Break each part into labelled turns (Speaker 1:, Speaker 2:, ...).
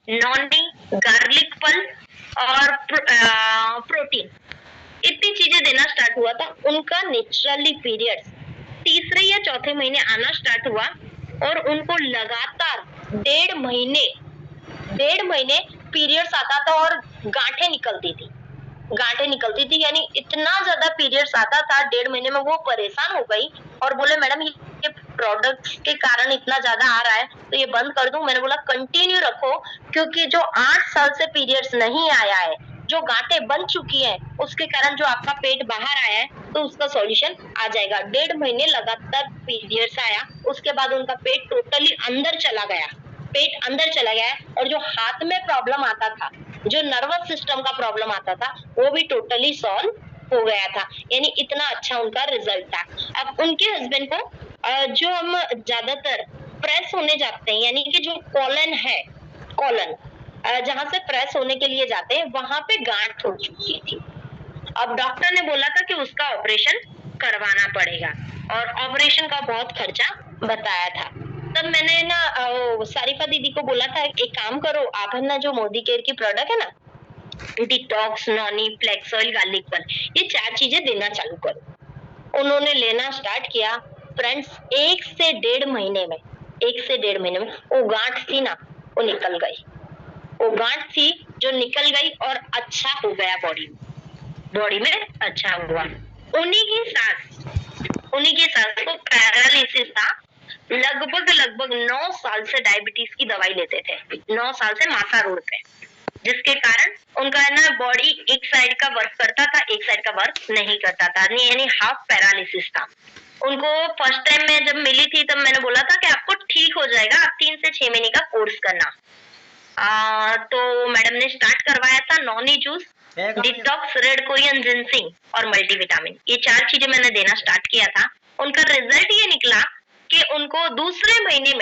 Speaker 1: Noni, garlic पल और protein, इतनी चीजें देना स्टार्ट हुआ था। उनका नेचुरली पीरियड्स तीसरे या चौथे महीने आना स्टार्ट हुआ और उनको लगातार 1.5 महीने पीरियड्स आता था और गांठें निकलती थी, यानी इतना ज्यादा पीरियड्स आता था 1.5 महीने में। वो परेशान हो गई और बोले मैडम ये प्रोडक्ट्स के कारण इतना ज्यादा आ रहा है तो ये बंद कर दूं। मैंने बोला कंटिन्यू रखो, क्योंकि जो 8 साल से पीरियड्स नहीं आया है, जो गांठें बन चुकी है, उसके कारण जो आपका पेट बाहर आया है, तो उसका सॉल्यूशन आ जाएगा। 1.5 महीने लगातार पीरियड्स आया, उसके बाद उनका पेट टोटली अंदर चला गया, पेट अंदर चला गया है। और जो हाथ में प्रॉब्लम आता था, जो नर्वस सिस्टम का प्रॉब्लम आता था, वो भी टोटली सॉल्व हो गया था। यानी इतना अच्छा उनका रिजल्ट था। अब उनके हस्बैंड को जो हम ज्यादातर प्रेस होने जाते हैं, यानी कि जो कॉलन है, कॉलन जहां से प्रेस होने के लिए जाते हैं, वहां पे गांठ हो चुकी थी। अब डॉक्टर ने बोला था कि उसका ऑपरेशन करवाना पड़ेगा और ऑपरेशन का बहुत खर्चा बताया था। तब मैंने ना सारिफा दीदी को बोला था एक काम करो, आप है ना जो मोदी केयर की प्रोडक्ट है ना, detox, noni, flax oil, garlic pearl, ये 4 चीजें देना चालू करो। उन्होंने लेना स्टार्ट किया। फ्रेंड्स, 1 से 1.5 महीने में वो गांठ थी ना, वो निकल गई। वो गांठ थी जो निकल गई और अच्छा हो गया, बॉडी में अच्छा हुआ। उन्हीं की सास को पैरालिसिस था। लगभग 9 साल से डायबिटीज की दवाई लेते थे, 9 साल से माथा रोड पे, जिसके कारण उनका है ना बॉडी एक साइड का वर्क करता था, एक साइड का वर्क नहीं करता था, यानी हाफ पैरालिसिस था उनको। फर्स्ट टाइम मैं जब मिली थी तब मैंने बोला था कि आपको ठीक हो जाएगा, आप 3 से 6 महीने का कोर्स करना। तो मैडम ने स्टार्ट करवाया था noni juice, detox, red Korean ginseng और मल्टीविटामिन, ये 4 चीजें मैंने देना स्टार्ट किया था। उनका रिजल्ट ये निकला कि उनको दूसरे महीने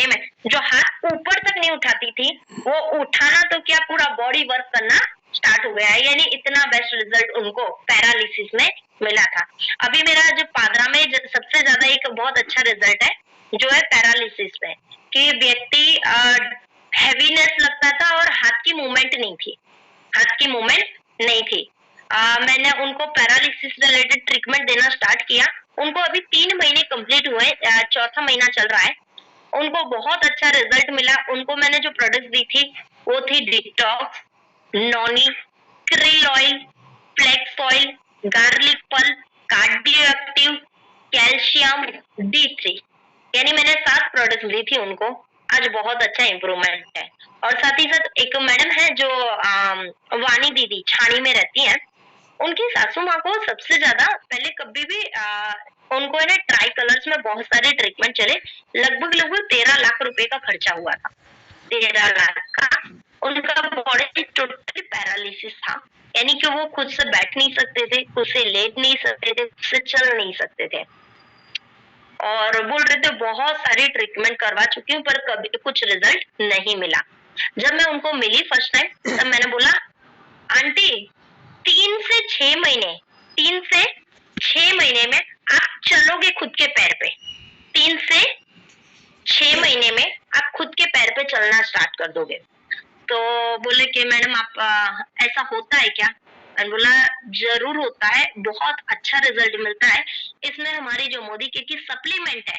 Speaker 1: में जो हाथ ऊपर तक नहीं उठाती थी, वो उठाना तो क्या, पूरा बॉडी वर्क करना स्टार्ट हो गया है। यानी इतना बेस्ट रिजल्ट उनको पैरालिसिस में मिला था। अभी मेरा जो पादरा में सबसे ज्यादा एक बहुत अच्छा रिजल्ट है, जो है पैरालिसिस में, कि व्यक्ति हैवीनेस लगता था और हाथ की मूवमेंट नहीं थी। मैंने उनको पैरालिसिस रिलेटेड ट्रीटमेंट देना स्टार्ट किया। उनको अभी 3 महीने कंप्लीट हुए, चौथा महीना चल रहा है। उनको बहुत अच्छा रिजल्ट मिला। उनको मैंने जो प्रोडक्ट दी थी वो थी detox, noni, krill oil, flax oil, garlic pearl, cardio active, calcium, D3, यानी मैंने 7 प्रोडक्ट दी थी उनको। आज बहुत अच्छा इम्प्रूवमेंट है। और साथ ही साथ एक मैडम है जो वानी दीदी छाणी में रहती हैं, उनकी सासू माँ को सबसे ज्यादा पहले कभी भी उनको है ना ट्राई कलर्स में बहुत सारे ट्रीटमेंट चले, लगभग 13 लाख रुपए का खर्चा हुआ था, 13 लाख का। उनका बॉडी टोटली पैरालिसिस था, यानी कि वो खुद से बैठ नहीं सकते थे, खुद से लेट नहीं सकते थे, खुद से चल नहीं सकते थे। और बोल रहे थे बहुत सारी ट्रीटमेंट करवा चुकी हूँ पर कभी कुछ रिजल्ट नहीं मिला। जब मैं उनको मिली फर्स्ट टाइम, तब मैंने बोला आंटी 3 से 6 महीने में आप चलोगे खुद के पैर पे, 3 से 6 महीने में आप खुद के पैर पे चलना स्टार्ट कर दोगे। तो बोले कि मैडम आप ऐसा होता है क्या? मैंने बोला जरूर होता है, बहुत अच्छा रिजल्ट मिलता है। इसमें हमारी जो मोदी केयर की सप्लीमेंट है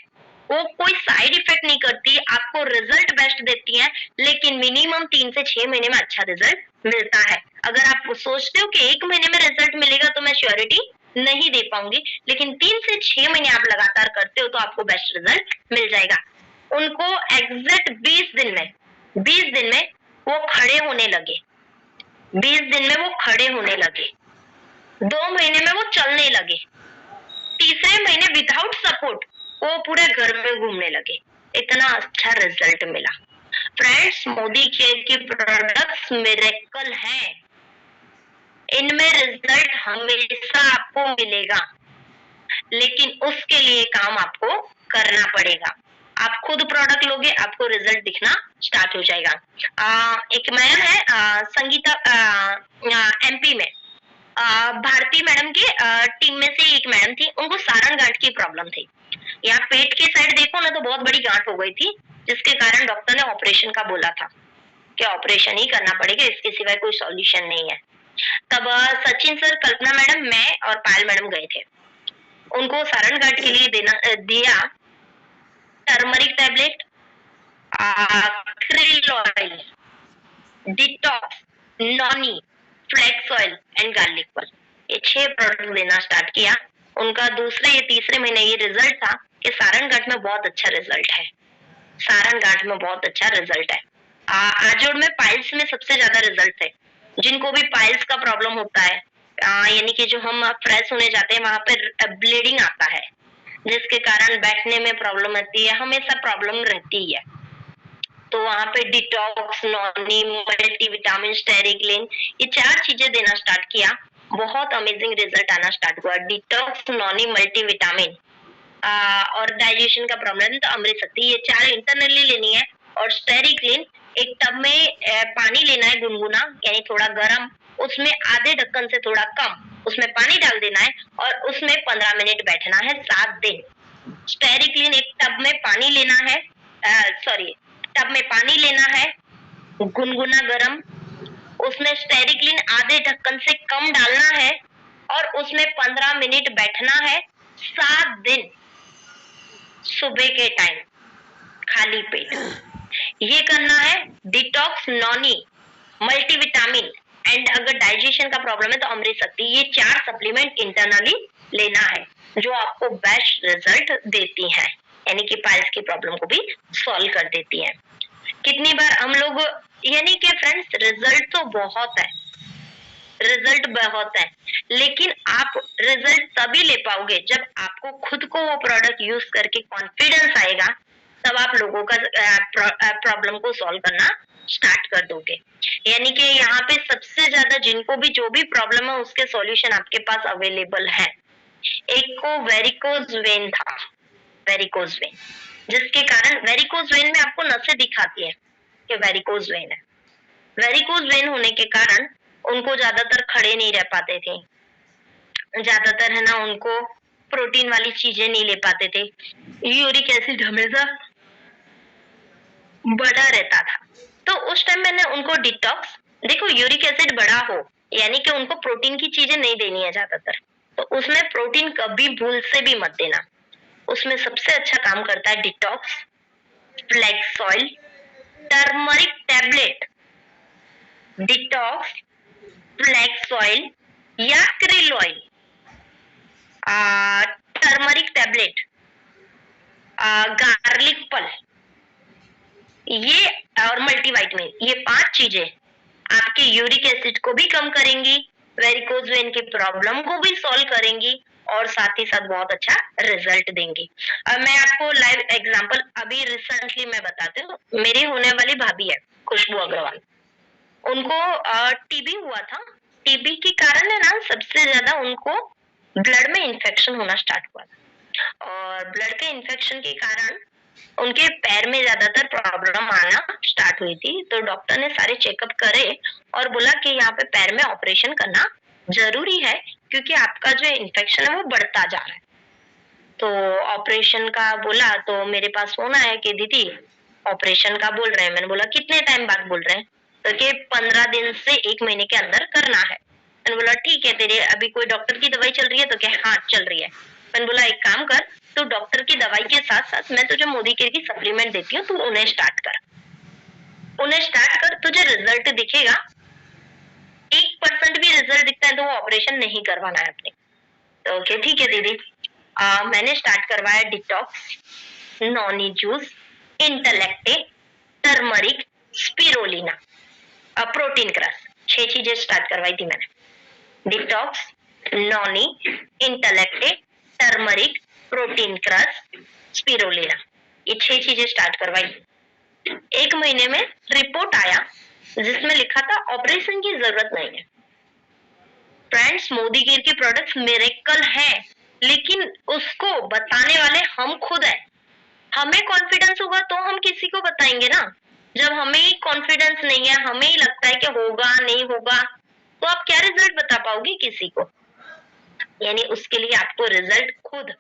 Speaker 1: वो कोई साइड इफेक्ट नहीं करती, आपको रिजल्ट बेस्ट देती है, लेकिन मिनिमम 3 से 6 महीने में अच्छा रिजल्ट मिलता है। अगर आप सोचते हो कि 1 महीने में रिजल्ट मिलेगा तो मैं श्योरिटी नहीं दे पाऊंगी, लेकिन 3 से 6 महीने आप लगातार करते हो तो आपको बेस्ट रिजल्ट मिल जाएगा। उनको एग्जैक्ट 20 दिन में वो खड़े होने लगे, 20 दिन में वो खड़े होने लगे, 2 महीने में वो चलने लगे, तीसरे महीने विदाउट सपोर्ट वो पूरे घर में घूमने लगे। इतना अच्छा रिजल्ट मिला। फ्रेंड्स, मोदी केयर की प्रोडक्ट्स मिरेकल हैं, इनमें रिजल्ट हमेशा आपको मिलेगा, लेकिन उसके लिए काम आपको करना पड़ेगा। आप खुद प्रोडक्ट लोगे, आपको रिजल्ट दिखना स्टार्ट हो जाएगा। एक मैम है संगीता, MP में, भारती मैडम की टीम में से एक मैडम थी, उनको सारण गांठ की प्रॉब्लम थी। यहाँ पेट के साइड देखो ना तो बहुत बड़ी गांठ हो गई थी, जिसके कारण डॉक्टर ने ऑपरेशन का बोला था। कि ऑपरेशन ही करना पड़ेगा, इसके सिवाय कोई सॉल्यूशन नहीं है। तब सचिन सर, कल्पना मैडम, मैं और पायल मैडम गए थे। उनको सारण घाट के लिए दिया turmeric tablet, krill oil, detox, Noni, flax oil and garlic oil, ये 6 प्रोडक्ट देना स्टार्ट किया। उनका दूसरे या तीसरे महीने ये रिजल्ट था कि सारण घाट में बहुत अच्छा रिजल्ट है, सारण घाट में बहुत अच्छा रिजल्ट है। आजोड़ में पाइल्स में सबसे ज्यादा रिजल्ट है। जिनको भी पाइल्स का प्रॉब्लम होता है, यानी कि जो हम फ्रेश होने जाते हैं वहां पे ब्लीडिंग आता है, जिसके कारण बैठने में प्रॉब्लम आती है, हमेशा प्रॉब्लम रहती है। तो वहां पे डिटॉक्स, नॉनी, मल्टीविटामिन, स्टेरिक्लिन, ये 4 चीजें देना स्टार्ट किया। बहुत अमेजिंग रिजल्ट आना स्टार्ट हुआ। डिटॉक्स, नॉनी, मल्टीविटामिन और डाइजेशन का प्रॉब्लम तो अमृत शक्ति, ये 4 इंटरनली लेनी है। और स्टेरिक्लिन एक टब में पानी लेना है गुनगुना, यानी थोड़ा गर्म, उसमें आधे ढक्कन से थोड़ा कम उसमें पानी डाल देना है और उसमें 15 मिनट बैठना है 7 दिन। स्टेरिक्लिन एक टब में पानी लेना है, टब में पानी लेना है गुनगुना गरम, उसमें स्टेरिक्लिन आधे ढक्कन से कम डालना है और उसमें 15 मिनट बैठना है 7 दिन, सुबह के टाइम खाली पेट। ये करना है। डिटॉक्स, नॉनी, मल्टीविटामिन एंड अगर डाइजेशन का प्रॉब्लम है तो अमृत शक्ति, ये 4 सप्लीमेंट इंटरनली लेना है जो आपको बेस्ट रिजल्ट देती हैं, यानी कि पाइल्स की प्रॉब्लम को भी सॉल्व कर देती हैं। कितनी बार हम लोग, यानी कि फ्रेंड्स रिजल्ट तो बहुत है, रिजल्ट बहुत है, लेकिन आप रिजल्ट तभी ले पाओगे जब आपको खुद को वो प्रोडक्ट यूज करके कॉन्फिडेंस आएगा, तब आप लोगों का प्रॉब्लम को सॉल्व करना स्टार्ट कर दोगे। यानी कि यहाँ पे सबसे ज्यादा जिनको भी जो भी प्रॉब्लम है उसके सॉल्यूशन आपके पास अवेलेबल है। एक को वेरिकोज वेन था, वेरिकोज वेन, जिसके कारण वेरिकोज वेन में आपको नसें दिखाती है कि वेरिकोज वेन है। वेरिकोज वेन होने के कारण उनको ज्यादातर खड़े नहीं रह पाते थे, ज्यादातर है ना उनको प्रोटीन वाली चीजें नहीं ले पाते थे, यूरिक एसिड हमेशा बढ़ा रहता था। तो उस टाइम मैंने उनको डिटॉक्स, देखो यूरिक एसिड बढ़ा हो यानी कि उनको प्रोटीन की चीजें नहीं देनी है ज्यादातर, तो उसमें प्रोटीन कभी भूल से भी मत देना। उसमें सबसे अच्छा काम करता है detox, flax oil, turmeric tablet, detox, flax oil या krill oil, turmeric tablet, garlic pearl, ये और मल्टीविटामिन, ये 5 चीजें आपके यूरिक एसिड को भी कम करेंगी, वेरिकोज वेन की प्रॉब्लम को भी सॉल्व करेंगी और साथ ही साथ बहुत अच्छा रिजल्ट देंगी। मैं आपको लाइव एग्जांपल अभी रिसेंटली मैं बताती हूँ। मेरी होने वाली भाभी है खुशबू अग्रवाल, उनको टीबी हुआ था। टीबी के कारण है ना सबसे ज्यादा उनको ब्लड में इन्फेक्शन होना स्टार्ट हुआ था और ब्लड के इन्फेक्शन के कारण उनके पैर में ज्यादातर प्रॉब्लम आना स्टार्ट हुई थी। तो डॉक्टर ने सारे चेकअप करे और बोला कि यहाँ पे पैर में ऑपरेशन करना जरूरी है क्योंकि आपका जो इन्फेक्शन है वो बढ़ता जा रहा है। तो ऑपरेशन का बोला तो मेरे पास फोन आया कि दीदी ऑपरेशन का बोल रहे हैं। मैंने बोला कितने टाइम बाद बोल रहे हैं? तो कि 15 दिन से 1 महीने के अंदर करना है। मैंने बोला ठीक है, तेरे अभी कोई डॉक्टर की दवाई चल रही है? तो क्या हाँ चल रही है। मैंने बोला एक काम कर, तो डॉक्टर की दवाई के साथ साथ मैं तुझे मोदी केयर की सप्लीमेंट देती हूँ, तू उन्हें स्टार्ट कर, तुझे रिजल्ट दिखेगा। 1% भी रिजल्ट दिखता है तो वो ऑपरेशन नहीं करवाना है अपने। तो ओके ठीक है दीदी। मैंने स्टार्ट करवाया detox, noni juice, intellect, turmeric, spirulina, protein crush, 6 चीजें स्टार्ट करवाई थी मैंने। Detox, noni, intellect, turmeric, protein crush, spirulina, ये 6 चीजें स्टार्ट करवाई। 1 महीने में रिपोर्ट आया जिसमें लिखा था ऑपरेशन की जरूरत नहीं है। फ्रेंड्स, मोदी केयर के प्रोडक्ट्स मिरेकल है, लेकिन उसको बताने वाले हम खुद हैं। हमें कॉन्फिडेंस होगा तो हम किसी को बताएंगे ना। जब हमें ही कॉन्फिडेंस नहीं है, हमें ही लगता है कि होगा नहीं होगा, तो आप क्या रिजल्ट बता पाओगे किसी को? यानी उसके लिए आपको रिजल्ट खुद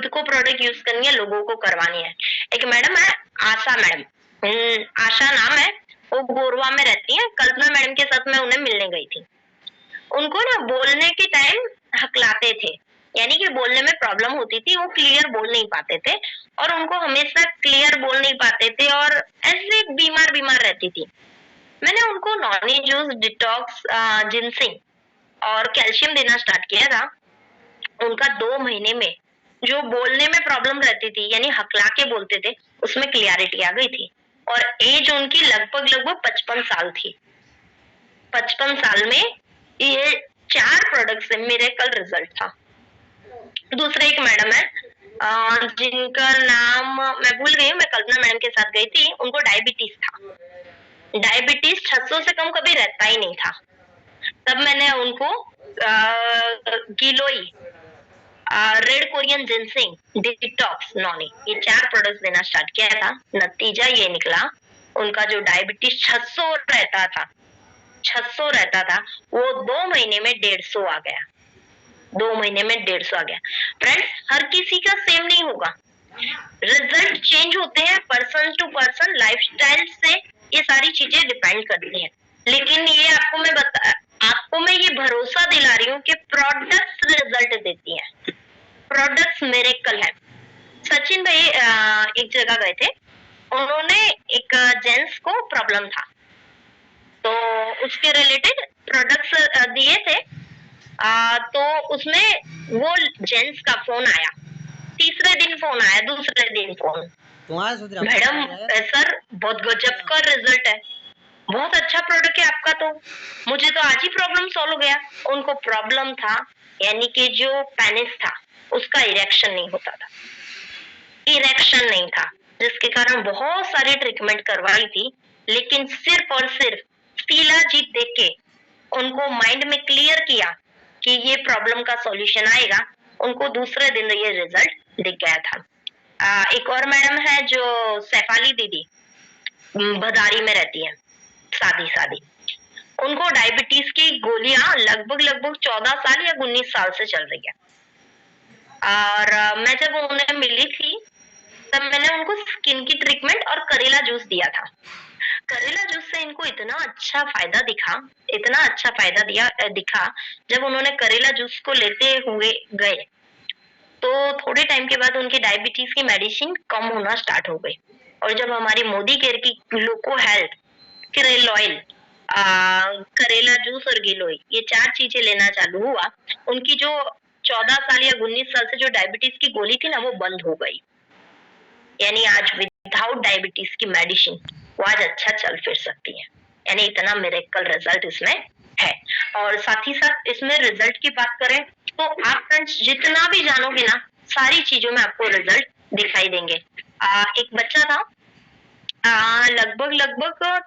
Speaker 1: को प्रोडक्ट यूज करनी है, लोगों को करवानी है। एक मैडम है आशा मैडम, आशा नाम है, वो गोरवा में रहती हैं। कल्पना मैडम के साथ मैं उन्हें मिलने गई थी। उनको ना बोलने के टाइम हकलाते थे, यानी कि बोलने में प्रॉब्लम होती थी, वो क्लियर बोल नहीं पाते थे और उनको हमेशा क्लियर बोल नहीं पाते थे और ऐसे बीमार बीमार रहती थी। मैंने उनको नॉनी जूस, डिटॉक्स, जिनसिंग और कैल्शियम देना स्टार्ट किया था। उनका 2 महीने में जो बोलने में प्रॉब्लम रहती थी, यानी हकला के बोलते थे, उसमें क्लियरिटी आ गई थी और एज उनकी लगभग लगभग 55 साल थी। 55 साल में ये 4 प्रोडक्ट से मिरेकल रिजल्ट था। दूसरे एक मैडम है, जिनका नाम मैं भूल गई हूँ, मैं कल्पना मैडम के साथ गई थी। उनको डायबिटीज था, डायबिटीज 600 से कम कभी रहता ही नहीं था। तब मैंने उनको giloy, red Korean ginseng, detox, Noni, ये 4 प्रोडक्ट्स देना स्टार्ट किया था। नतीजा ये निकला, उनका जो डायबिटीज 600 रहता था, 600 रहता था, वो 2 महीने में 150 आ गया। 2 महीने में 150 आ गया। फ्रेंड्स, हर किसी का सेम नहीं होगा, रिजल्ट चेंज होते हैं पर्सन टू पर्सन, लाइफस्टाइल से ये सारी चीजें डिपेंड करती हैं। लेकिन ये आपको मैं ये भरोसा दिला रही हूँ कि प्रोडक्ट्स रिजल्ट देती हैं, प्रोडक्ट्स मिरेकल है। सचिन भाई एक जगह गए थे, उन्होंने एक जेंट्स को प्रॉब्लम था, तो उसके रिलेटेड प्रोडक्ट्स दिए थे। तो उसमें वो जेंट्स का फोन आया, तीसरे दिन फोन आया, दूसरे दिन फोन, मैडम सर बहुत गजब का रिजल्ट है, बहुत अच्छा प्रोडक्ट है आपका, तो मुझे तो आज ही प्रॉब्लम सॉल्व हो गया। उनको प्रॉब्लम था, यानी कि जो पेनिस था उसका इरेक्शन नहीं होता था, इरेक्शन नहीं था, जिसके कारण बहुत सारी ट्रीटमेंट करवाई थी, लेकिन सिर्फ और सिर्फ शिलाजीत देख के उनको माइंड में क्लियर किया कि ये प्रॉब्लम का सॉल्यूशन आएगा, उनको दूसरे दिन ये रिजल्ट दिख गया था। एक और मैडम है जो सैफाली दीदी, बदारी में रहती है, सादी, उनको डायबिटीज की गोलियां लगभग 14 साल या 19 साल से चल रही है। और मैं जब उन्हें मिली थी तब मैंने उनको स्किन की ट्रीटमेंट और करेला जूस दिया था। करेला जूस से इनको इतना अच्छा फायदा दिखा, जब उन्होंने करेला जूस को लेते हुए गए तो थोड़े टाइम के बाद उनकी डायबिटीज की मेडिसिन कम होना स्टार्ट हो गई। और जब हमारी मोदी केयर की ग्लूको हेल्थ, करेल ऑयल, करेला जूस और गिलोई, ये 4 चीजें लेना चालू हुआ, उनकी जो 14 साल या 19 साल से जो डायबिटीज की गोली थी ना, वो बंद हो गई। यानी आज विदाउट डायबिटीज की मेडिसिन वो आज अच्छा चल फिर सकती है, यानी इतना मिरेकल रिजल्ट इसमें है। और साथ ही साथ इसमें रिजल्ट की बात करें तो आप फ्रेंड्स जितना भी जानोगे ना, सारी चीजों में आपको रिजल्ट दिखाई देंगे। एक बच्चा था, लगभग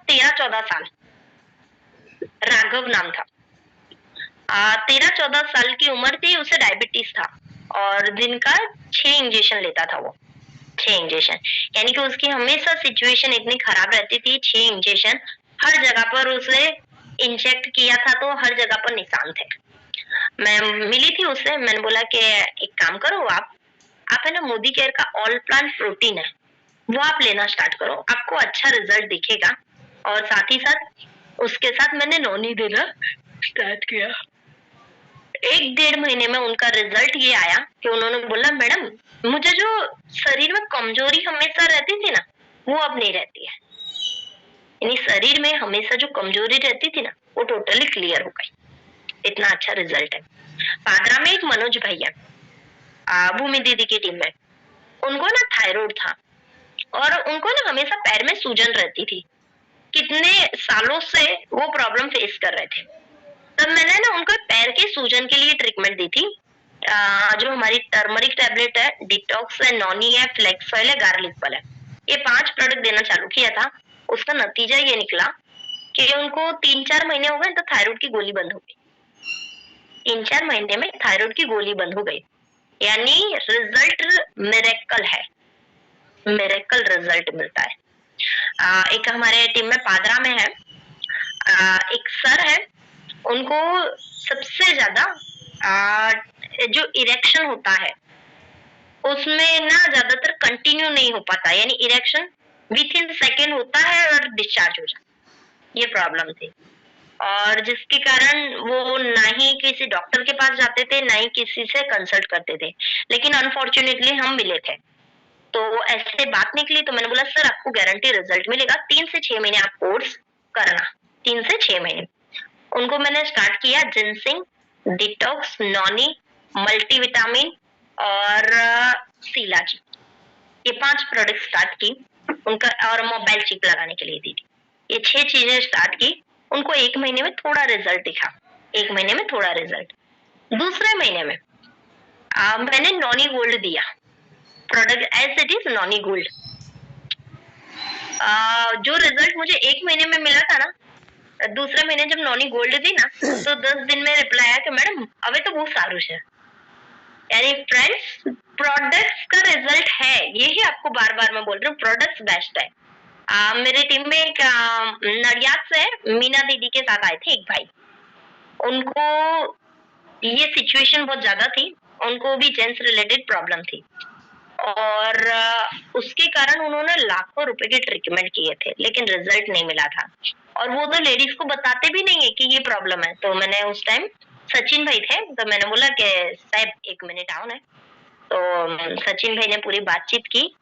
Speaker 1: 13-14 साल, राघव नाम था। 13-14 साल की उम्र थी, उसे डायबिटीज था और दिन का 6 इंजेक्शन लेता था वो, 6 इंजेक्शन, यानी कि उसकी हमेशा सिचुएशन इतनी खराब रहती थी। 6 इंजेक्शन हर जगह पर उसने इंजेक्ट किया था, तो हर जगह पर निशान थे। मैं मिली थी उससे, मैंने बोला कि एक काम करो, आप है ना मोदी केयर का ऑल प्लांट प्रोटीन है, वो आप लेना स्टार्ट करो, आपको अच्छा रिजल्ट दिखेगा। और साथ ही साथ उसके साथ मैंने नॉनी देना स्टार्ट किया। 1-1.5 महीने में उनका रिजल्ट ये आया कि उन्होंने बोला, मैडम मुझे जो शरीर में कमजोरी हमेशा रहती थी ना, वो अब नहीं रहती है, यानी शरीर में हमेशा जो कमजोरी रहती थी ना, वो टोटली क्लियर हो गई। इतना अच्छा रिजल्ट है। पादरा में एक मनोज भैया, भूमि दीदी की टीम में, उनको ना थायराइड था और उनको ना हमेशा पैर में सूजन रहती थी, कितने सालों से वो प्रॉब्लम फेस कर रहे थे। तब मैंने ना उनको पैर के सूजन के लिए ट्रीटमेंट दी थी, जो हमारी टर्मरिक टैबलेट है, डिटॉक्स है, नॉनी है, फ्लेक्स ऑयल है, गार्लिक पल है, ये 5 प्रोडक्ट देना चालू किया था। उसका नतीजा ये निकला कि उनको 3-4 महीने हो गए तो थायराइड की गोली बंद हो गई। 3-4 महीने में थायराइड की गोली बंद हो गई, यानी रिजल्ट मिरेकल है, मिरेकल रिजल्ट मिलता है। एक हमारे टीम में पादरा में है, एक सर है, उनको सबसे ज्यादा जो इरेक्शन होता है उसमें ना ज्यादातर कंटिन्यू नहीं हो पाता, यानी इरेक्शन विथ इन सेकेंड होता है और डिस्चार्ज हो जाता है। ये प्रॉब्लम थी, और जिसके कारण वो ना ही किसी डॉक्टर के पास जाते थे, ना ही किसी से कंसल्ट करते थे। लेकिन अनफॉर्चुनेटली हम मिले थे, तो ऐसे बात निकली, तो मैंने बोला सर आपको गारंटी रिजल्ट मिलेगा, 3 से 6 महीने आप कोर्स करना, 3 से 6 महीने। उनको मैंने स्टार्ट किया जिंसिंग, डिटॉक्स, नॉनी, मल्टीविटामिन और सीलाजी, ये 5 प्रोडक्ट स्टार्ट की उनका, और मोबाइल चिप लगाने के लिए दी थी। ये 6 चीजें स्टार्ट की। उनको 1 महीने में थोड़ा रिजल्ट दिखा, 1 महीने में थोड़ा रिजल्ट। दूसरे महीने में मैंने नॉनी गोल्ड दिया, product as it is noni gold. जो रिजल्ट मुझे 1 महीने में मिला था ना, दूसरे महीने जब नॉनी गोल्ड दी ना, तो 10 दिन में रिप्लाई आया कि मैडम अबे तो बहुत सारू है। यानी फ्रेंड्स, प्रोडक्ट्स का रिजल्ट है, यही आपको बार बार मैं बोल रही हूँ, प्रोडक्ट्स बेस्ट है। मेरे टीम में एक नडियाद से मीना दीदी के साथ आए थे एक भाई, उनको ये सिचुएशन बहुत ज्यादा थी, उनको भी जेंट्स रिलेटेड प्रॉब्लम थी, और उसके कारण उन्होंने लाखों रुपए के ट्रीटमेंट किए थे, लेकिन रिजल्ट नहीं मिला था। और वो तो लेडीज को बताते भी नहीं है कि ये प्रॉब्लम है। तो मैंने उस टाइम, सचिन भाई थे, तो मैंने बोला कि साहब 1 मिनट आओ ना। तो सचिन भाई ने पूरी बातचीत की,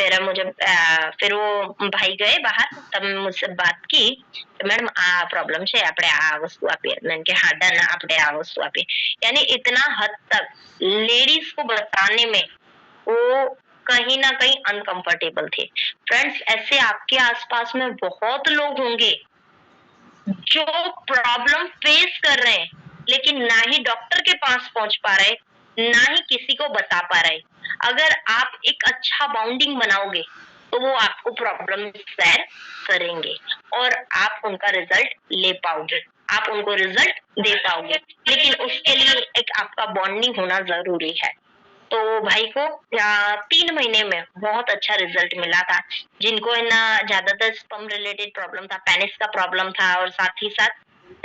Speaker 1: फिर वो भाई गए बाहर, तब मुझसे बात की, मैडम आ प्रॉब्लम છે, આપણે આ વસ્તુ આપીએ, मैंने कहा हाँ डन, આપણે આ वस्तु આપીએ। यानी इतना हद तक लेडीज को बताने में वो कहीं ना कहीं अनकंफर्टेबल थे। फ्रेंड्स, ऐसे आपके आसपास में बहुत लोग होंगे जो प्रॉब्लम फेस कर रहे हैं, लेकिन ना ही डॉक्टर के पास पहुंच पा रहे, ना ही किसी को बता पा रहे। अगर आप एक अच्छा बाउंडिंग बनाओगे तो वो आपको प्रॉब्लम शेयर करेंगे और आप उनका रिजल्ट ले पाओगे, आप उनको रिजल्ट दे पाओगे, लेकिन उसके लिए एक आपका बॉन्डिंग होना जरूरी है। तो भाई को 3 महीने में बहुत अच्छा रिजल्ट मिला था। जिनको है ना ज्यादातर स्पर्म रिलेटेड प्रॉब्लम था, पेनिस का प्रॉब्लम था, और साथ ही साथ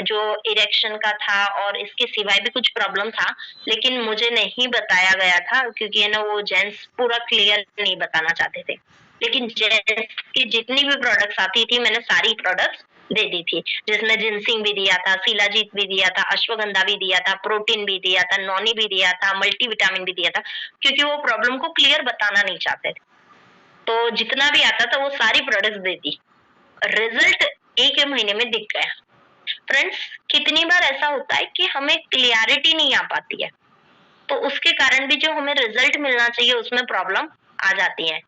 Speaker 1: जो इरेक्शन का था, और इसके सिवाय भी कुछ प्रॉब्लम था, लेकिन मुझे नहीं बताया गया था, क्योंकि है ना वो जेंट्स पूरा क्लियर नहीं बताना चाहते थे। लेकिन जेंट्स की जितनी भी प्रोडक्ट्स आती थी, मैंने सारी प्रोडक्ट्स दे दी थी, जिसमें जिंसिंग भी दिया था, शिलाजीत भी दिया था, अश्वगंधा भी दिया था, प्रोटीन भी दिया था, नॉनी भी दिया था, मल्टीविटामिन भी दिया था, क्योंकि वो प्रॉब्लम को क्लियर बताना नहीं चाहते थे। तो जितना भी आता था वो सारी प्रोडक्ट्स दे दी, रिजल्ट 1 महीने में दिख गया। फ्रेंड्स, कितनी बार ऐसा होता है कि हमें क्लियरिटी नहीं आ पाती है, तो उसके कारण भी जो हमें रिजल्ट मिलना चाहिए उसमें प्रॉब्लम आ जाती है।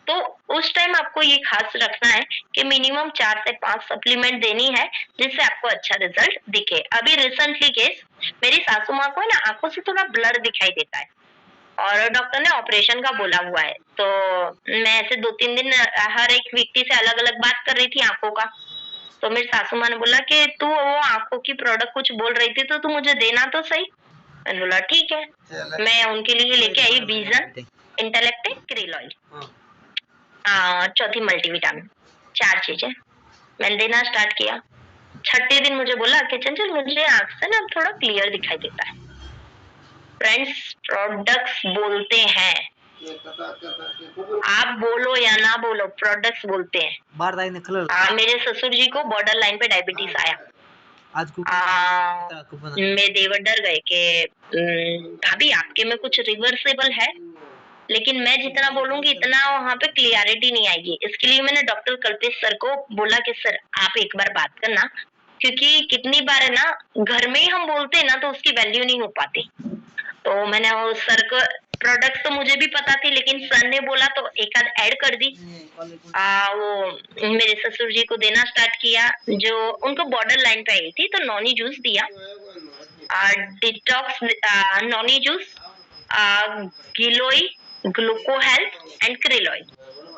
Speaker 1: तो उस टाइम आपको ये खास रखना है कि मिनिमम 4 से 5 सप्लीमेंट देनी है, जिससे आपको अच्छा रिजल्ट दिखे। अभी रिसेंटली केस, मेरी सासू माँ को है ना आंखों से थोड़ा ब्लर दिखाई देता है, और डॉक्टर ने ऑपरेशन का बोला हुआ है। तो मैं ऐसे 2-3 दिन हर एक व्यक्ति से अलग अलग बात कर रही थी आंखों का, तो मेरी सासू माँ ने बोला कि तू वो आंखों की प्रोडक्ट कुछ बोल रही थी, तो तू मुझे देना तो सही। मैंने बोला ठीक है। मैं उनके लिए लेके eye vision, intellect, krill oil, चौथी मल्टीविटामिन, 4 चीजें मैंने देना स्टार्ट किया। छठे दिन मुझे बोला कि चंचल मुझे आंख से ना थोड़ा क्लियर दिखाई देता है। फ्रेंड्स, प्रोडक्ट्स बोलते हैं, आप बोलो या ना बोलो, प्रोडक्ट्स बोलते हैं। मेरे ससुर जी को बॉर्डर लाइन पे डायबिटीज आया, मैं देवर डर गए कि भाभी आपके में कुछ रिवर्सेबल है, लेकिन मैं जितना बोलूंगी इतना वहाँ पे क्लियरिटी नहीं आएगी। इसके लिए मैंने डॉक्टर कल्पेश सर को बोला कि सर आप एक बार बात करना, क्योंकि कितनी बार है ना घर में ही हम बोलते हैं ना तो उसकी वैल्यू नहीं हो पाती। तो मैंने वो सर को, प्रोडक्ट तो मुझे भी पता थी, लेकिन सर ने बोला तो एक आध ऐड कर दी। वो मेरे ससुर जी को देना स्टार्ट किया, जो उनको बॉर्डर लाइन पे आई थी, तो नॉनी जूस दिया, detox noni juice, giloy, ग्लूको health and krill oil,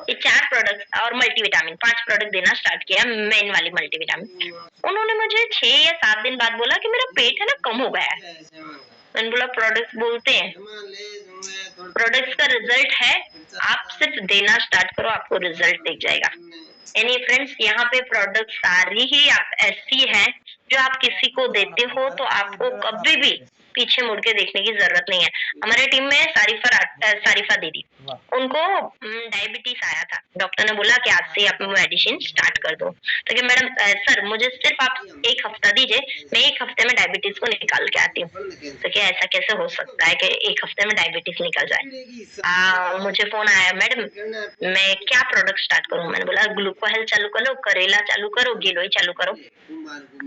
Speaker 1: ये 4 प्रोडक्ट और मल्टीविटामिन, 5 प्रोडक्ट देना स्टार्ट किया, मेन वाली मल्टीविटामिन। उन्होंने मुझे 6 या 7 दिन बाद बोला कि मेरा पेट है ना कम हो गया है। मैंने बोला प्रोडक्ट्स बोलते हैं, प्रोडक्ट्स का रिजल्ट है, आप सिर्फ देना स्टार्ट करो, आपको रिजल्ट दिख जाएगा। यानी फ्रेंड्स, यहाँ पे प्रोडक्ट सारी ही आप ऐसी हैं जो आप किसी को देते हो तो आपको कभी भी पीछे मुड़ के देखने की जरूरत नहीं है। हमारे टीम में सारिफा दीदी, उनको डायबिटीज आया था। डॉक्टर ने बोला कि आज से आप मेडिसिन स्टार्ट कर दो। तो कि मैडम सर मुझे सिर्फ आप 1 हफ्ता दीजिए, मैं 1 हफ्ते में डायबिटीज को निकाल के आती हूँ। तो क्या ऐसा कैसे हो सकता है कि 1 हफ्ते में डायबिटीज निकल जाए? मुझे फोन आया, मैडम मैं क्या प्रोडक्ट स्टार्ट करूँ? मैंने बोला ग्लूकोहेल चालू करो, करेला चालू करो, गिलोय चालू करो।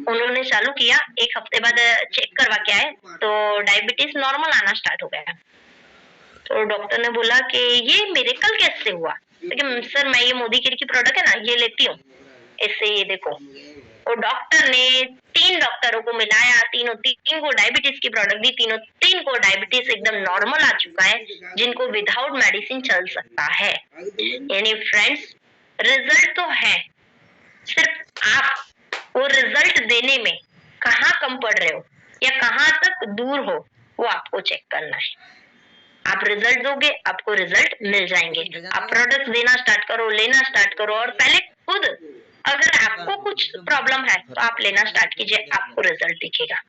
Speaker 1: उन्होंने चालू किया, 1 हफ्ते बाद चेक करवा के आए तो डायबिटीज नॉर्मल आना स्टार्ट हो गया। तो डॉक्टर ने बोला कि ये मिरेकल कैसे हुआ? लेकिन सर मैं ये मोदी केयर की प्रोडक्ट है ना, ये लेती हूँ, इससे ये देखो। तो डॉक्टर ने 3 डॉक्टरों को मिलाया, तीन को डायबिटीज की प्रोडक्ट दी, 3 को डायबिटीज एकदम नॉर्मल आ चुका है, जिनको विदाउट मेडिसिन चल सकता है। यानी फ्रेंड्स रिजल्ट तो है, सिर्फ आप वो रिजल्ट देने में कहाँ कम पड़ रहे हो या कहाँ तक दूर हो, वो आपको चेक करना है। आप रिजल्ट दोगे, आपको रिजल्ट मिल जाएंगे। आप प्रोडक्ट देना स्टार्ट करो, लेना स्टार्ट करो, और पहले खुद अगर आपको कुछ प्रॉब्लम है तो आप लेना स्टार्ट कीजिए, आपको रिजल्ट दिखेगा।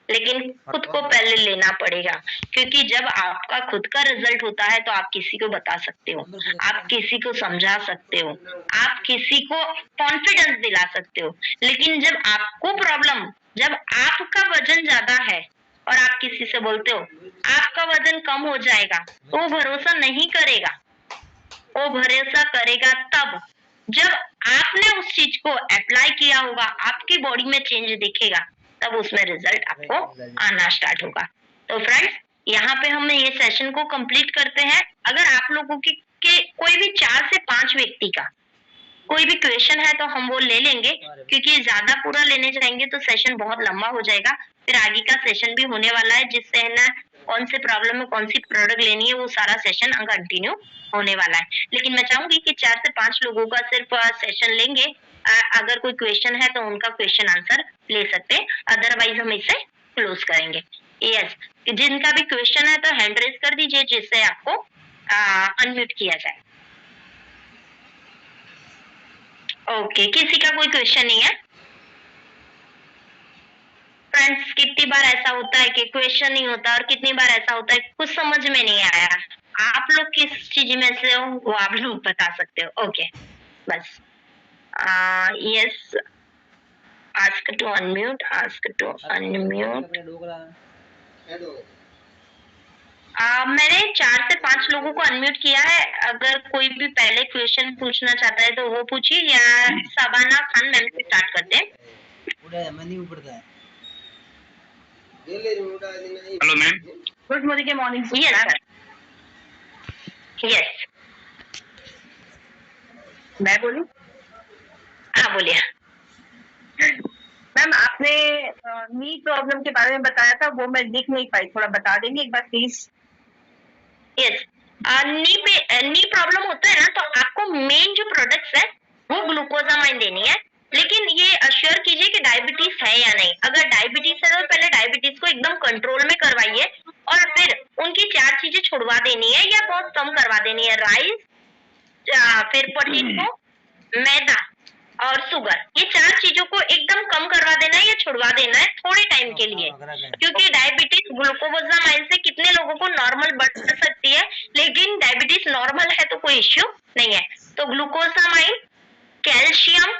Speaker 1: लेकिन खुद को पहले लेना पड़ेगा, क्योंकि जब आपका खुद का रिजल्ट होता है तो आप किसी को बता सकते हो, आप किसी को समझा सकते हो, आप किसी को कॉन्फिडेंस दिला सकते हो। लेकिन जब आपको प्रॉब्लम, जब आपका वजन ज्यादा है और आप किसी से बोलते हो आपका वजन कम हो जाएगा, तो वो भरोसा नहीं करेगा। वो भरोसा करेगा तब जब आपने उस चीज को अप्लाई किया होगा, आपकी बॉडी में चेंज दिखेगा, तब उसमें रिजल्ट आपको आना स्टार्ट होगा। तो फ्रेंड्स यहाँ पे हम ये सेशन को कंप्लीट करते हैं। अगर आप लोगों के कोई भी 4 से 5 व्यक्ति का कोई भी क्वेश्चन है तो हम वो ले लेंगे, क्योंकि ज्यादा पूरा लेने जाएंगे तो सेशन बहुत लंबा हो जाएगा। फिर आगे का सेशन भी होने वाला है, जिससे है ना कौन से प्रॉब्लम में कौन सी प्रोडक्ट लेनी है, वो सारा सेशन कंटिन्यू होने वाला है। लेकिन मैं चाहूंगी कि 4 से 5 लोगों का सिर्फ सेशन लेंगे। अगर कोई क्वेश्चन है तो उनका क्वेश्चन आंसर ले सकते हैं, अदरवाइज हम इसे क्लोज करेंगे। यस, जिनका भी क्वेश्चन है तो हैंड रेज कर दीजिए, जिससे आपको अनम्यूट किया जाए। ओके, किसी का कोई क्वेश्चन नहीं है? फ्रेंड्स कितनी बार ऐसा होता है कि क्वेश्चन नहीं होता, और कितनी बार ऐसा होता है कुछ समझ में नहीं आया। आप लोग किस चीज में से हो वो आप लोग बता सकते हो। ओके बस yes, ask to unmute, ask to unmute. मैंने 4 से 5 लोगों को अनम्यूट किया है। अगर कोई भी पहले क्वेश्चन पूछना चाहता है तो वो पूछिए, या शबाना खान मैम से स्टार्ट करते हैं।
Speaker 2: Hello ma'am,
Speaker 3: good morning.
Speaker 1: Yes sir, yes
Speaker 3: मैं बोलूं?
Speaker 1: हाँ बोलिए।
Speaker 3: मैम आपने नी प्रॉब्लम के बारे में बताया था, वो मैं लिख नहीं पाई, थोड़ा बता देंगे एक बार प्लीज?
Speaker 1: यस, नी प्रॉब्लम होता है ना, तो आपको मेन जो प्रोडक्ट्स है वो ग्लूकोजामाइन देनी है। लेकिन ये अश्योर कीजिए कि डायबिटीज है या नहीं। अगर डायबिटीज है तो पहले डायबिटीज को एकदम कंट्रोल में करवाइए, और फिर उनकी 4 चीजें छुड़वा देनी है या बहुत कम करवा देनी है। राइस, फिर पोटैटो, मैदा और शुगर, ये 4 चीजों को एकदम कम करवा देना है या छुड़वा देना है थोड़े टाइम के लिए। क्योंकि डायबिटीज ग्लूकोजामाइन से कितने लोगों को नॉर्मल बढ़ सकती है, लेकिन डायबिटीज नॉर्मल है तो कोई इश्यू नहीं है। तो ग्लूकोजामाइन, कैल्शियम,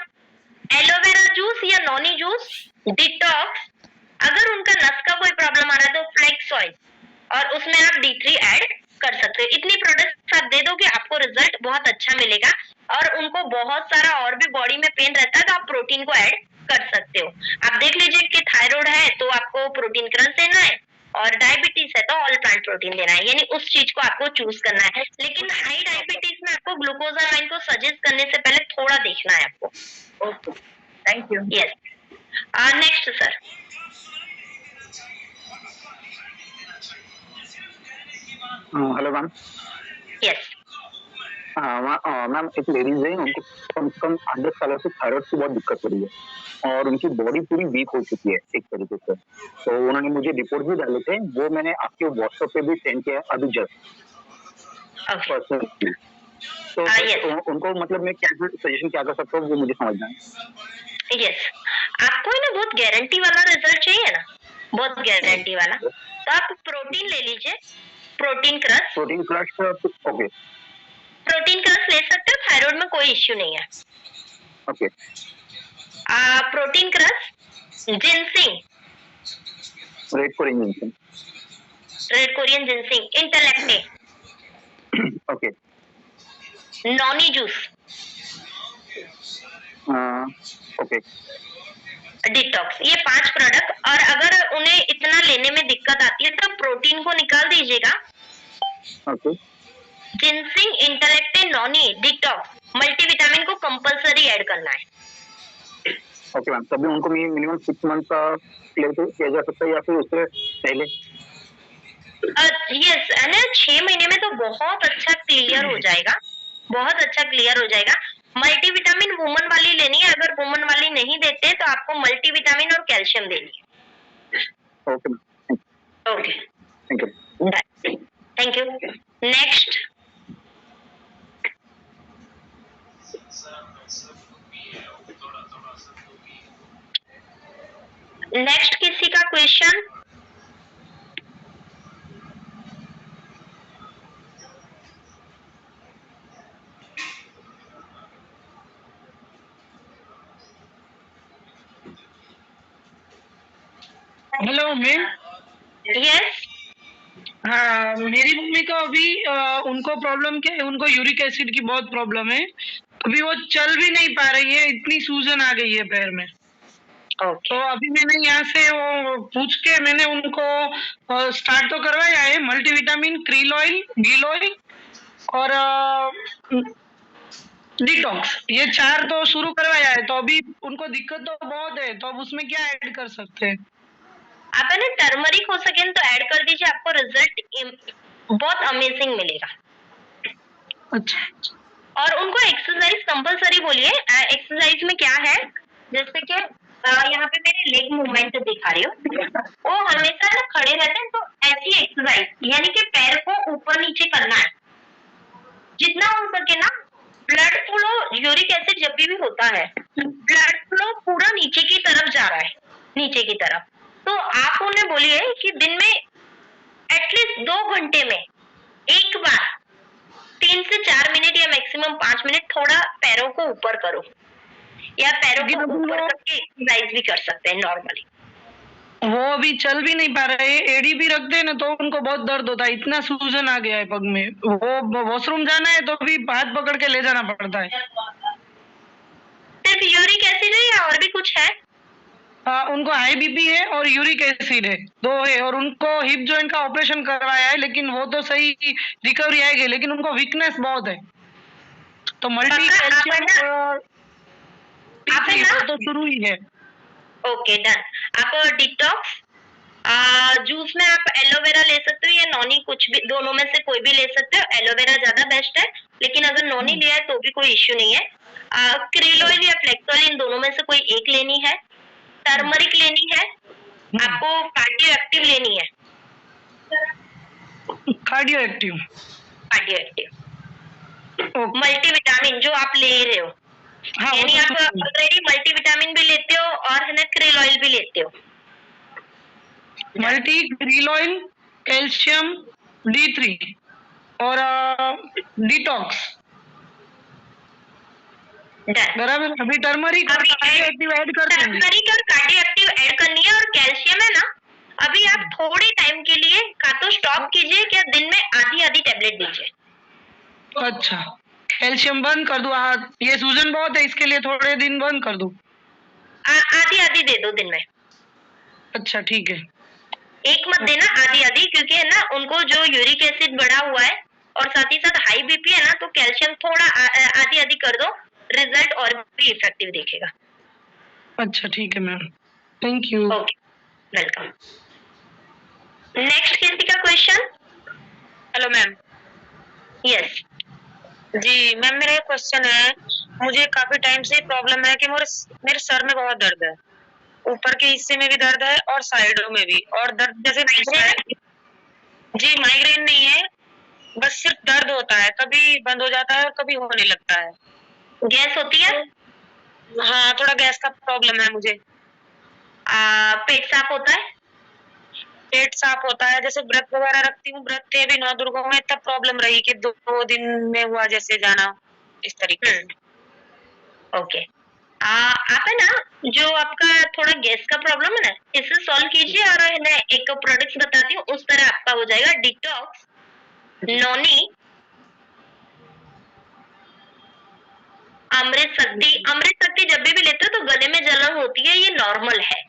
Speaker 1: एलोवेरा जूस या नॉनी जूस, डिटॉक्स, अगर उनका नस का कोई प्रॉब्लम आ रहा है तो फ्लेक्स ऑयल, और उसमें आप D3 ऐड कर सकते हो। इतनी प्रोडक्ट्स आप दे दोगे, आपको रिजल्ट बहुत अच्छा मिलेगा। और उनको बहुत सारा और भी बॉडी में पेन रहता है तो आप प्रोटीन को ऐड कर सकते हो। आप देख लीजिए कि थायराइड है तो आपको प्रोटीन क्रंच देना है, और डायबिटीज है तो ऑल प्लांट प्रोटीन देना है। यानी उस चीज को आपको चूज करना है। लेकिन हाई डायबिटीज में आपको ग्लूकोजामाइन को सजेस्ट करने से पहले थोड़ा देखना है आपको।
Speaker 3: Okay, thank you.
Speaker 1: Yes, next sir.
Speaker 2: Hello ma'am.
Speaker 1: Yes
Speaker 2: ma'am, एक लेडीज है, उनको कम से कम 8-10 सालों से थायराइड की बहुत दिक्कत हो रही है और उनकी बॉडी पूरी वीक हो चुकी है एक तरीके से। तो उन्होंने मुझे रिपोर्ट भी डाले थे, वो मैंने आपके व्हाट्सएप पे भी सेंड किया अभी जस्ट पर्सनली। तो उनको मतलब मैं क्या सजेशन क्या कर सकता हूँ वो मुझे समझना है।
Speaker 1: यस, आपको ना बहुत गारंटी वाला रिजल्ट चाहिए ना, बहुत गारंटी वाला। तो आप प्रोटीन ले लीजिए, protein crush.
Speaker 2: Protein crush, okay
Speaker 1: protein crush ले सकते हो, थायराइड में कोई इश्यू नहीं है।
Speaker 2: Okay.
Speaker 1: Protein crush, ginseng,
Speaker 2: red Korean ginseng,
Speaker 1: red Korean ginseng, intellect,
Speaker 2: okay.
Speaker 1: Noni juice,
Speaker 2: okay
Speaker 1: detox, ये 5 प्रोडक्ट। और अगर उन्हें इतना लेने में दिक्कत आती है तो प्रोटीन को निकाल दीजिएगा।
Speaker 2: Okay
Speaker 1: ginseng, intellect, noni, detox, multivitamin को कंपलसरी ऐड करना है।
Speaker 2: ओके मैम, तभी उनको मिनिमम 6 मंथ का क्लियर किया जा सकता है या फिर उससे पहले?
Speaker 1: यस, है ना, 6 महीने में तो बहुत अच्छा क्लियर हो जाएगा, बहुत अच्छा क्लियर हो जाएगा। मल्टीविटामिन वुमन वाली लेनी है, अगर वुमन वाली नहीं देते तो आपको मल्टीविटामिन और कैल्शियम देनी है।
Speaker 2: Okay ma'am,
Speaker 1: okay,
Speaker 2: thank you.
Speaker 1: Thank you. Next, next किसी का क्वेश्चन?
Speaker 4: Hello ma'am.
Speaker 1: यस,
Speaker 4: हाँ, मेरी मम्मी को अभी उनको प्रॉब्लम क्या है, उनको यूरिक एसिड की बहुत प्रॉब्लम है। अभी वो चल भी नहीं पा रही है, इतनी सूजन आ गई है पैर में।
Speaker 1: ओके,
Speaker 4: तो अभी मैंने यहाँ से वो पूछ के मैंने उनको स्टार्ट तो करवाया है, multivitamin, krill oil, Gill oil और डिटॉक्स, ये 4 तो शुरू करवाया है। तो अभी उनको दिक्कत तो बहुत है, तो अब उसमें क्या ऐड कर सकते हैं?
Speaker 1: आप है ना टर्मरिक हो सके तो ऐड कर दीजिए, आपको रिजल्ट बहुत अमेजिंग मिलेगा।
Speaker 4: अच्छा,
Speaker 1: और उनको एक्सरसाइज कंपलसरी बोलिए। एक्सरसाइज में क्या है, जैसे कि यहाँ पे मेरे लेग मूवमेंट दिखा रही हूँ, वो हमेशा ना खड़े रहते हैं, तो ऐसी एक्सरसाइज यानी कि पैर को ऊपर नीचे करना है जितना हो सके ना। ब्लड फ्लो, यूरिक एसिड जब भी होता है, ब्लड फ्लो पूरा नीचे की तरफ जा रहा है, नीचे की तरफ। तो आप उन्हें बोलिए कि दिन में एटलीस्ट 2 घंटे में एक बार 3 से 4 मिनट या मैक्सिमम 5 मिनट थोड़ा पैरों को ऊपर करो, या पैरों को ऊपर करके एक्सरसाइज भी कर सकते हैं नॉर्मली।
Speaker 4: वो अभी चल भी नहीं पा रहे, एड़ी भी रखते हैं ना तो उनको बहुत दर्द होता है, इतना सूजन आ गया है पग में। वो वॉशरूम जाना है तो भी हाथ पकड़ के ले जाना पड़ता है।
Speaker 1: सिर्फ यूरिक एसिड है या और भी कुछ है?
Speaker 4: उनको हाई बीपी है और यूरिक एसिड है, 2 है। और उनको हिप जॉइंट का ऑपरेशन करवाया है, लेकिन वो तो सही रिकवरी आएगी, लेकिन उनको वीकनेस बहुत है। तो मल्टी कैल्शियम तो शुरू ही है।
Speaker 1: Okay, done. आप डिटॉक्स जूस में आप एलोवेरा ले सकते हो या नॉनी, कुछ भी, दोनों में से कोई भी ले सकते हो। एलोवेरा ज्यादा बेस्ट है, लेकिन अगर नॉनी लिया है तो भी कोई इश्यू नहीं है। क्रील ऑयल या फ्लेक्स ऑयल, इन दोनों में से कोई एक लेनी है। टर्मरिक लेनी है, आपको कार्डियो एक्टिव लेनी है।
Speaker 4: Cardio active,
Speaker 1: cardio active, multivitamin जो आप ले रहे हो,
Speaker 4: हाँ,
Speaker 1: यानी आप ऑलरेडी मल्टीविटामिन भी लेते हो और है ना क्रील ऑयल भी लेते हो।
Speaker 4: Multi krill oil, calcium, D3 और डिटॉक्स, बराबर। अभी टर्मरिक और कार्डियो एक्टिव ऐड कर देंगे।
Speaker 1: टर्मरिक और कार्डियो एक्टिव ऐड करनी है। और कैल्शियम है ना, अभी आप थोड़े टाइम के लिए का तो स्टॉप कीजिए, क्या दिन में आधी आधी टेबलेट दीजिए।
Speaker 4: अच्छा, कैल्शियम बंद कर दूं? ये सूजन बहुत है, इसके लिए थोड़े दिन बंद कर दूं?
Speaker 1: आधी आधी दे दो दिन में।
Speaker 4: अच्छा, ठीक है।
Speaker 1: एक मत देना, आधी आधी, क्योंकि है ना उनको जो यूरिक एसिड बढ़ा हुआ है और साथ ही साथ हाई बीपी है ना, तो कैल्शियम थोड़ा आधी आधी कर दो, रिजल्ट और भी इफेक्टिव दिखेगा।
Speaker 4: अच्छा, ठीक है ma'am, thank you.
Speaker 1: Okay, welcome. Next किसी का क्वेश्चन?
Speaker 5: Hello ma'am.
Speaker 1: यस
Speaker 5: जी मैम, मेरा एक क्वेश्चन है। मुझे काफी टाइम से प्रॉब्लम है कि मेरे सर में बहुत दर्द है, ऊपर के हिस्से में भी दर्द है और साइडों में भी। और दर्द जैसे जी माइग्रेन नहीं है, बस सिर्फ दर्द होता है, कभी बंद हो जाता है और कभी होने लगता है।
Speaker 1: गैस होती है?
Speaker 5: हाँ, थोड़ा गैस का प्रॉब्लम है मुझे।
Speaker 1: पेट साफ होता है?
Speaker 5: पेट साफ होता है, जैसे व्रत वगैरह रखती हूँ, व्रत थे भी 9 दुर्गों में, तब प्रॉब्लम रही कि 2 दिन में हुआ जैसे जाना इस तरीके से।
Speaker 1: ओके, आप है ना, जो आपका थोड़ा गैस का प्रॉब्लम है ना, इसे सॉल्व कीजिए और है ना एक प्रोडक्ट्स बताती हूँ, उस तरह आपका हो जाएगा। डिटॉक्स, नॉनी, अमृत शक्ति। अमृत शक्ति जब भी लेते हो तो गले में जलन होती है, ये नॉर्मल है।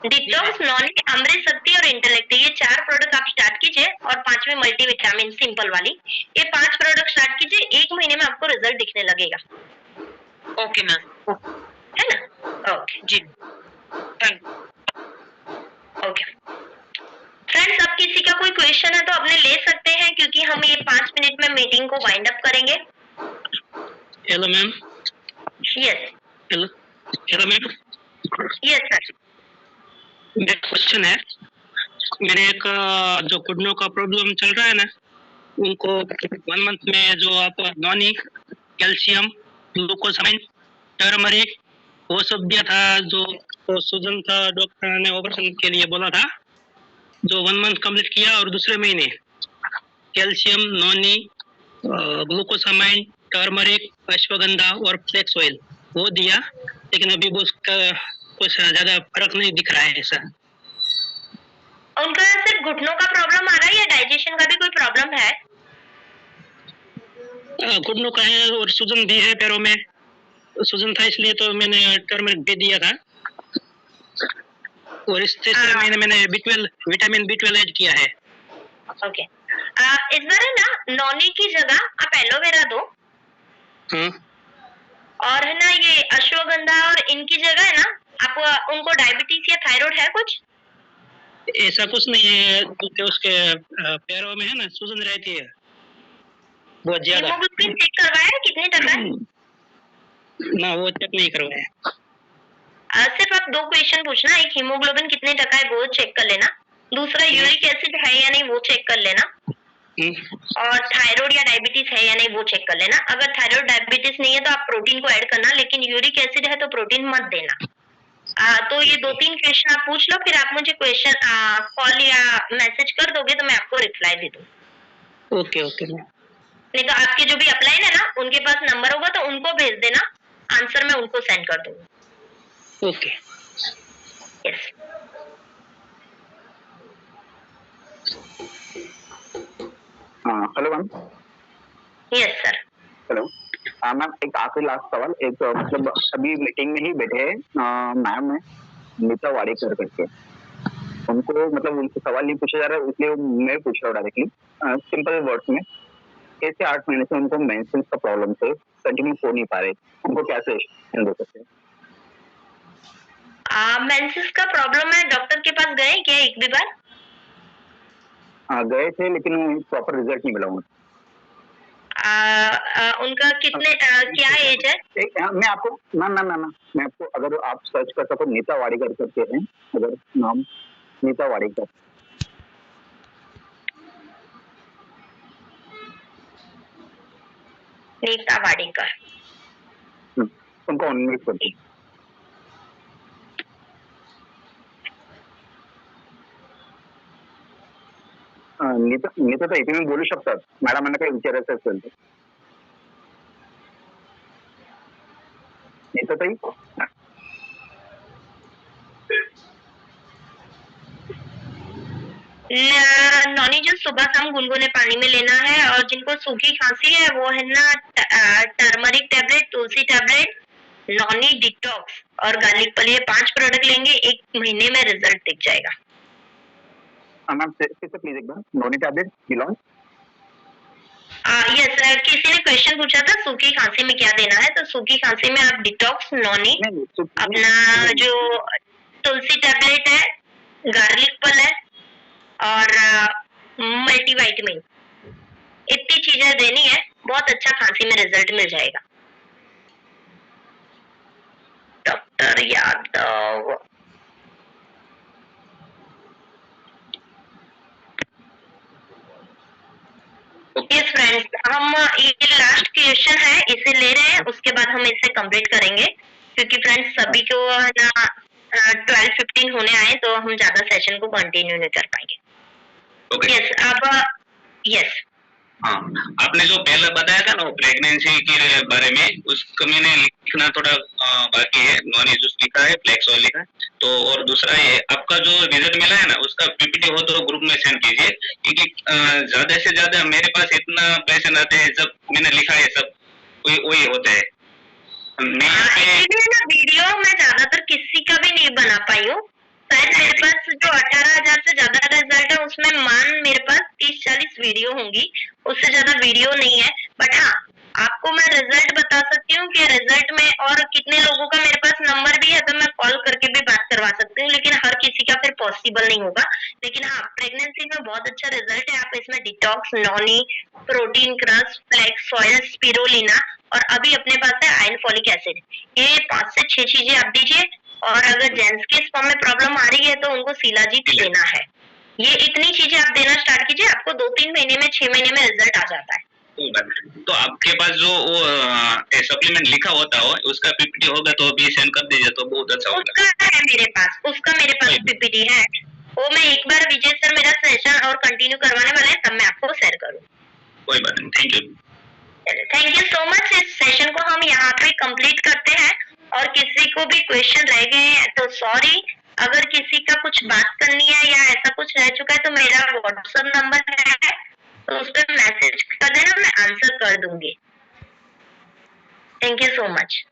Speaker 1: डिटॉक्स, नॉनी, अमृत शक्ति और इंटेलेक्ट, ये 4 प्रोडक्ट आप स्टार्ट कीजिए, और 5वीं मल्टीविटामिन सिंपल वाली, ये 5 प्रोडक्ट स्टार्ट कीजिए। 1 महीने में आपको रिजल्ट दिखने लगेगा।
Speaker 5: ओके मैम,
Speaker 1: है ना? ओके
Speaker 5: जी, थैंक
Speaker 1: ओके फ्रेंड्स, अब किसी का कोई क्वेश्चन है तो अपने ले सकते हैं, क्योंकि हम ये 5 मिनट में मीटिंग को वाइंड अप करेंगे।
Speaker 6: Hello ma'am.
Speaker 1: Yes
Speaker 6: hello hello ma'am.
Speaker 1: Yes sir.
Speaker 6: मेरा क्वेश्चन है, मेरे एक जो घुटनों का प्रॉब्लम चल रहा है ना, उनको 1 मंथ में जो आप नॉनी, कैल्शियम, ग्लूकोसामाइन, टर्मरिक वो सब दिया था, जो तो सूजन था, डॉक्टर ने ऑपरेशन के लिए बोला था, जो 1 मंथ कंप्लीट किया, और दूसरे महीने calcium, Noni, glucosamine, turmeric, ashwagandha और फ्लेक्स ऑयल वो दिया, लेकिन अभी वो उसका कुछ ज्यादा फर्क नहीं दिख रहा है ऐसा।
Speaker 1: उनका सिर्फ घुटनों का प्रॉब्लम आ रहा है या डाइजेशन का भी कोई प्रॉब्लम है?
Speaker 6: घुटनों का है और सूजन भी है पैरों में। सूजन था इसलिए तो मैंने टर्मरिक भी दिया था, और इस तीसरे महीने मैंने विटामिन B12 ऐड किया है।
Speaker 1: ओके, इस बार है ना, नॉनी की जगह आप एलोवेरा दो,
Speaker 6: हाँ।
Speaker 1: और है ना ये अश्वगंधा, और इनकी जगह है ना आप उनको डायबिटीज या थायराइड है कुछ?
Speaker 6: ऐसा कुछ नहीं है, क्योंकि उसके पैरों में है ना सूजन रहती है बहुत ज्यादा।
Speaker 1: हीमोग्लोबिन चेक करवाया है कितने टका है?
Speaker 6: ना, वो चेक नहीं करवाया।
Speaker 1: सिर्फ आप 2 क्वेश्चन पूछना, एक हीमोग्लोबिन कितने टका है वो चेक कर लेना, दूसरा यूरिक एसिड है या नहीं वो चेक कर लेना, और थायराइड या डायबिटीज है या नहीं वो चेक कर लेना। अगर थायराइड डायबिटीज नहीं है तो आप प्रोटीन को ऐड करना, लेकिन यूरिक एसिड है तो प्रोटीन मत देना। तो ये 2-3 क्वेश्चन आप पूछ लो, फिर आप मुझे क्वेश्चन कॉल या मैसेज कर दोगे तो मैं आपको रिप्लाई दे दूँ।
Speaker 6: Okay okay.
Speaker 1: नहीं तो आपके जो भी अपलाइन है ना, उनके पास नंबर होगा तो उनको भेज देना, आंसर मैं उनको सेंड कर दूंगी।
Speaker 6: Okay.
Speaker 1: Yes.
Speaker 2: Hello ma'am.
Speaker 1: Yes sir.
Speaker 2: Hello ma'am, एक आखिरी लास्ट सवाल। एक मतलब अभी मीटिंग में ही बैठे मैम है नीता वाडेकर करके, उनको मतलब उनसे सवाल नहीं पूछा जा रहा है, इसलिए मैं पूछ रहा हूँ डायरेक्टली सिंपल वर्ड्स में। 6 से 8 महीने से उनको मेंसेस का प्रॉब्लम से कंटिन्यू हो नहीं पा रहे, उनको क्या सजेशन दे सकते हैं?
Speaker 1: मेंसेस का प्रॉब्लम है, डॉक्टर के पास गए क्या एक भी बार?
Speaker 2: गए थे, लेकिन प्रॉपर रिजल्ट नहीं मिला उनको।
Speaker 1: उनका कितने क्या एज है?
Speaker 2: मैं आपको मैं आपको, अगर आप सर्च कर सको नीता वाडेकर करके हैं, अगर नाम नीता वाडेकर,
Speaker 1: नीता वाडेकर,
Speaker 2: उनको ऑनलाइन करते नीता ताई तुम्ही बोलू शकतात, मॅडमांना काही विचारायचं असेल तर. नीता ताई,
Speaker 1: नॉनी जो सुबह शाम गुनगुने पानी में लेना है, और जिनको सूखी खांसी है वो है ना टर्मरिक टैबलेट, तुलसी टैबलेट, नॉनी, डिटॉक्स और गार्लिक पल, ये 5 प्रोडक्ट लेंगे, 1 महीने में रिजल्ट दिख जाएगा।
Speaker 2: मैम प्लीज एक बार, नॉनी टैबलेट बिलोंग।
Speaker 1: यस, किसी ने क्वेश्चन पूछा था सूखी खांसी में क्या देना है, तो सूखी खांसी में आप डिटॉक्स, नॉनी, अपना जो तुलसी टैबलेट है, गार्लिक पल है और मल्टीविटामिन, इतनी चीजें देनी है, बहुत अच्छा खांसी में रिजल्ट मिल जाएगा। डॉक्टर यादव, यस फ्रेंड्स, हम ये लास्ट क्वेश्चन है, इसे ले रहे हैं, उसके बाद हम इसे कंप्लीट करेंगे, क्योंकि फ्रेंड्स सभी को है ना 12:15 होने आए तो हम ज्यादा सेशन को कंटिन्यू नहीं कर पाएंगे।
Speaker 7: ओके।
Speaker 1: यस, अब यस।
Speaker 7: हाँ, आपने जो पहले बताया था ना वो प्रेगनेंसी के बारे में, उसको मैंने लिखना थोड़ा बाकी है। नॉन जूस लिखा है, फ्लेक्स ऑयल लिखा है। तो और दूसरा ये आपका जो रिजल्ट मिला है ना उसका पीपीटी हो तो ग्रुप में सेंड कीजिए, क्योंकि ज्यादा से ज्यादा मेरे पास इतना पेशेंट आते हैं, जब मैंने लिखा है सब वही होते हैं। मैं
Speaker 1: एक्चुअली ना वीडियो मैं ज्यादातर किसी का भी नहीं बना पाई हूँ। शायद मेरे पास जो 18,000 से ज्यादा रिजल्ट है उसमें मान मेरे पास 30-40 वीडियो होंगी, उससे ज्यादा वीडियो नहीं है। बट हाँ, आपको मैं रिजल्ट बता सकती हूँ कि रिजल्ट में और कितने लोगों का मेरे पास नंबर भी है तो मैं कॉल करके भी बात करवा सकती हूँ, लेकिन हर किसी का फिर पॉसिबल नहीं होगा। लेकिन हाँ, प्रेगनेंसी में बहुत अच्छा रिजल्ट है। आप इसमें detox, noni, protein crush, flax oil, spirulina और अभी अपने पास है आयरन फॉलिक एसिड। ये 5 से 6 चीजें आप दीजिए। और अगर जेंट्स के स्पर्म में प्रॉब्लम आ रही है तो उनको शिलाजीत लेना है। ये इतनी चीजें आप देना स्टार्ट कीजिए, आपको 2-3 महीने में, 6 महीने में रिजल्ट आ जाता है।
Speaker 7: तो आपके पास जो वो सप्लीमेंट लिखा होता हो उसका पीपीटी होगा तो अभी सेंड कर दीजिए तो बहुत अच्छा होगा।
Speaker 1: उसका है मेरे पास, उसका मेरे पास पीपीटी है। वो मैं एक बार विजय सर मेरा सेशन और कंटिन्यू करवाने वाले हैं तब मैं आपको शेयर करूँ।
Speaker 7: कोई बात नहीं, thank you.
Speaker 1: Thank you so much. इस सेशन को हम यहाँ पे कंप्लीट करते हैं। और किसी को भी क्वेश्चन रह गए हैं तो सॉरी। अगर किसी का कुछ बात करनी है या ऐसा कुछ रह चुका है तो मेरा व्हाट्सएप नंबर है, तो उस पर मैसेज कर देना, मैं आंसर कर दूंगी। Thank you so much.